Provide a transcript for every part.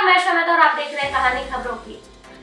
नमस्कार, मैं शमित और आप देख रहे हैं कहानी खबरों की।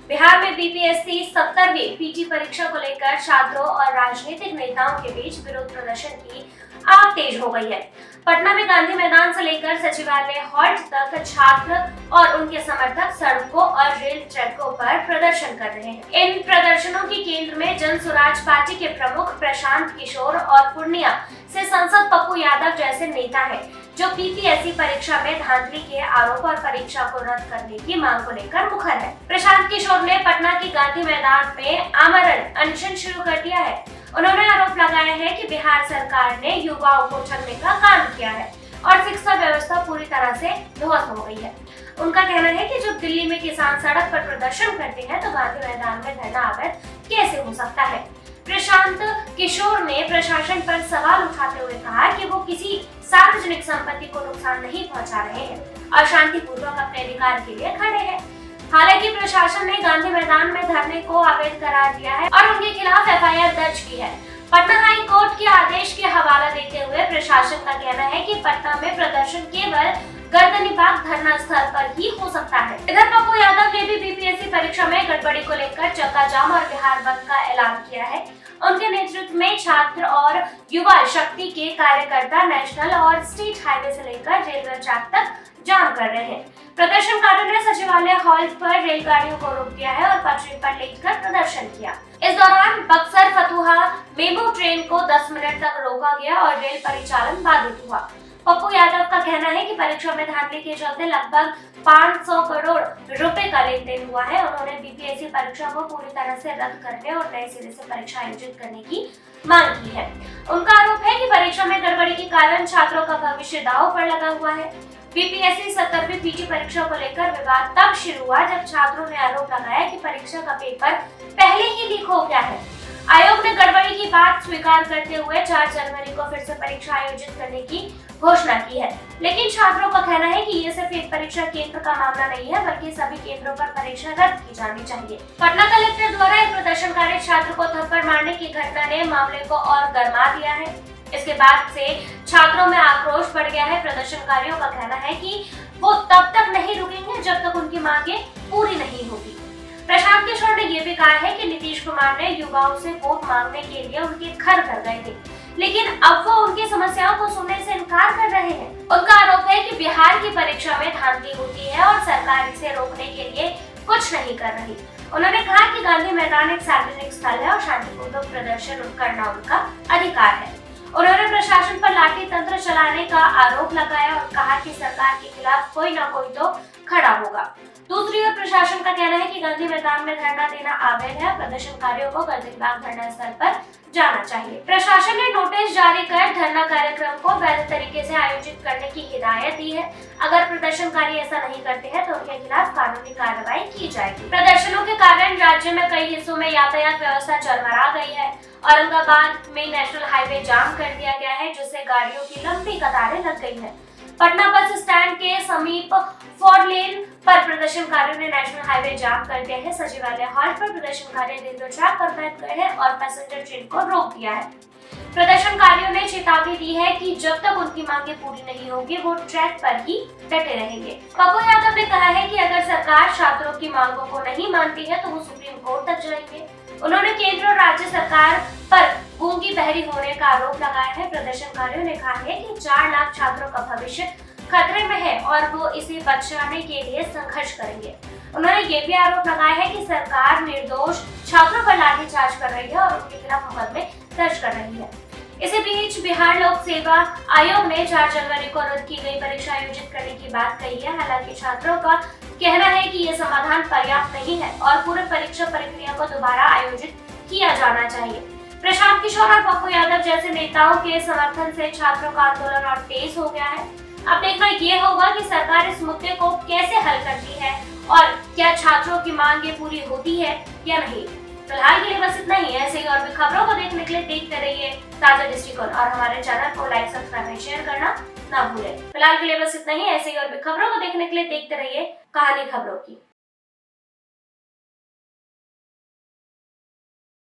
बिहार में बीपीएससी 70वीं पीटी परीक्षा को लेकर छात्रों और राजनीतिक नेताओं के बीच विरोध प्रदर्शन की आग तेज हो गई है। पटना में गांधी मैदान से लेकर सचिवालय हॉल्ट तक छात्र और उनके समर्थक सड़कों और रेल ट्रैकों पर प्रदर्शन कर रहे हैं। इन प्रदर्शनों के केंद्र में जन स्वराज पार्टी के प्रमुख प्रशांत किशोर और पूर्णिया से सांसद पप्पू यादव जैसे नेता हैं, जो बीपीएससी परीक्षा में धांधली के आरोप और परीक्षा को रद्द करने की मांग को लेकर मुखर है। प्रशांत किशोर ने पटना के गांधी मैदान में आमरण अनशन शुरू कर दिया है। उन्होंने आरोप लगाया है कि बिहार सरकार ने युवाओं को ठगने का काम किया है और शिक्षा व्यवस्था पूरी तरह से ध्वस्त हो गई है। उनका कहना है कि जब दिल्ली में किसान सड़क पर प्रदर्शन करते हैं तो गांधी मैदान में धरना अवैध कैसे हो सकता है। प्रशांत किशोर ने प्रशासन पर सवाल उठाते हुए कहा कि वो किसी सार्वजनिक संपत्ति को नुकसान नहीं पहुंचा रहे हैं और शांतिपूर्वक अपने अधिकार के लिए खड़े हैं। हालांकि प्रशासन ने गांधी मैदान में धरने को अवैध करार दिया है और उनके खिलाफ एफआईआर दर्ज की है। पटना हाई कोर्ट के आदेश के हवाला देते हुए प्रशासन का कहना है कि पटना में प्रदर्शन केवल गर्दनीबाग धरना स्थल पर ही हो सकता है। इधर पप्पू यादव ने भी बीपीएससी परीक्षा में गड़बड़ी को लेकर चक्का जाम और बिहार बंद का ऐलान किया है। उनके नेतृत्व में छात्र और युवा शक्ति के कार्यकर्ता नेशनल और स्टेट हाईवे से लेकर रेलवे ट्रैक तक जाम कर रहे हैं। प्रदर्शनकारियों ने सचिवालय हॉल पर रेलगाड़ियों को रोक दिया है और पटरी पर लेटकर प्रदर्शन किया। इस दौरान बक्सर फतुहा मेमू ट्रेन को 10 मिनट तक रोका गया और रेल परिचालन बाधित हुआ। पप्पू यादव का कहना है कि परीक्षा में धांधली के चलते लगभग 500 करोड़ रुपए का लेन देन हुआ है। उन्होंने बीपीएससी परीक्षा को पूरी तरह से रद्द करने और नए सिरे से परीक्षा आयोजित करने की मांग की है। उनका आरोप है कि परीक्षा में गड़बड़ी के कारण छात्रों का भविष्य दांव पर लगा हुआ है। बीपीएससी 70वीं पीटी परीक्षा को लेकर विवाद तब शुरू हुआ जब छात्रों ने आरोप लगाया कि परीक्षा का पेपर पहले ही लीक हो गया है। आयोग ने गड़बड़ी की बात स्वीकार करते हुए 4 जनवरी को फिर से परीक्षा आयोजित करने की घोषणा की है, लेकिन छात्रों का कहना है कि ये सिर्फ एक परीक्षा केंद्र का मामला नहीं है, बल्कि सभी केंद्रों पर परीक्षा रद्द की जानी चाहिए। पटना कलेक्टर द्वारा एक प्रदर्शनकारी छात्र को थप्पड़ मारने की घटना ने मामले को और गर्मा दिया है। इसके बाद से छात्रों में आक्रोश बढ़ गया है। प्रदर्शनकारियों का कहना है कि वो तब तक नहीं रुकेंगे जब तक उनकी मांगे पूरी नहीं होगी। प्रशांत किशोर ने यह भी कहा है कि नीतीश कुमार ने युवाओं से वोट मांगने के लिए उनके घर गए थे, लेकिन अब वो उनकी समस्याओं को सुनने से इनकार कर रहे हैं। उनका आरोप है कि बिहार की परीक्षा में धांधली होती है और सरकार इसे रोकने के लिए कुछ नहीं कर रही। उन्होंने कहा कि गांधी मैदान एक सार्वजनिक स्थल है और शांतिपूर्वक प्रदर्शन करना उनका अधिकार है। उन्होंने प्रशासन पर लाठी तंत्र चलाने का आरोप लगाया और कहा कि सरकार के खिलाफ कोई ना कोई तो खड़ा होगा। दूसरी ओर प्रशासन का कहना है कि गांधी मैदान में धरना देना अवैध है। प्रदर्शनकारियों को गर्दनीबाग धरना स्थल पर जाना चाहिए। प्रशासन ने नोटिस जारी कर धरना कार्यक्रम को वैध तरीके से आयोजित करने की हिदायत दी है। अगर प्रदर्शनकारी ऐसा नहीं करते हैं तो उनके खिलाफ कानूनी कार्रवाई की जाएगी। प्रदर्शनों के कारण राज्य में कई हिस्सों में यातायात व्यवस्था चरमरा गई है। औरंगाबाद में नेशनल हाईवे जाम कर दिया गया है, जिससे गाड़ियों की लंबी कतारें लग गई है। पटना बस स्टैंड के समीप 4 लेन पर प्रदर्शनकारियों ने नेशनल हाईवे जाम कर दिया है। सचिवालय हॉल पर प्रदर्शनकारी रेलवे ट्रैक पर बैठ गए हैं और पैसेंजर ट्रेन को रोक दिया है। प्रदर्शनकारियों ने चेतावनी दी है कि जब तक उनकी मांगे पूरी नहीं होगी वो ट्रैक पर ही डटे रहेंगे। पप्पू यादव ने कहा है कि अगर सरकार छात्रों की मांगों को नहीं मानती है तो वो सुप्रीम कोर्ट तक जाएंगे। उन्होंने केंद्र और राज्य सरकार पर गूंगी बहरी होने का आरोप लगाया है। प्रदर्शनकारियों ने कहा है कि 4 लाख छात्रों का भविष्य खतरे में है और वो इसे बचाने के लिए संघर्ष करेंगे। उन्होंने ये भी आरोप लगाया है कि सरकार निर्दोष छात्रों पर लाठीचार्ज कर रही है और उनके खिलाफ मुकदमे दर्ज कर रही है। इसी बीच बिहार लोक सेवा आयोग ने 4 जनवरी को रद्द की गई परीक्षा आयोजित करने की बात कही है। हालांकि छात्रों का कहना है कि ये समाधान पर्याप्त नहीं है और पूरे परीक्षा प्रक्रिया को दोबारा आयोजित किया जाना चाहिए। प्रशांत किशोर और पप्पू यादव जैसे नेताओं के समर्थन से छात्रों का आंदोलन और तेज हो गया है। अब देखना ये होगा कि सरकार इस मुद्दे को कैसे हल करती है और क्या छात्रों की मांगे पूरी होती है या नहीं। फिलहाल के लिए बस इतना ही है। ऐसे ही और भी खबरों को देखने के लिए देखते रहिए ताजा दृष्टिकोण और हमारे चैनल को लाइक, सब्सक्राइब और शेयर करना ना भूलें। फिलहाल के लिए बस इतना ही। ऐसे ही और भी खबरों को देखने के लिए देखते रहिए कहानी खबरों की।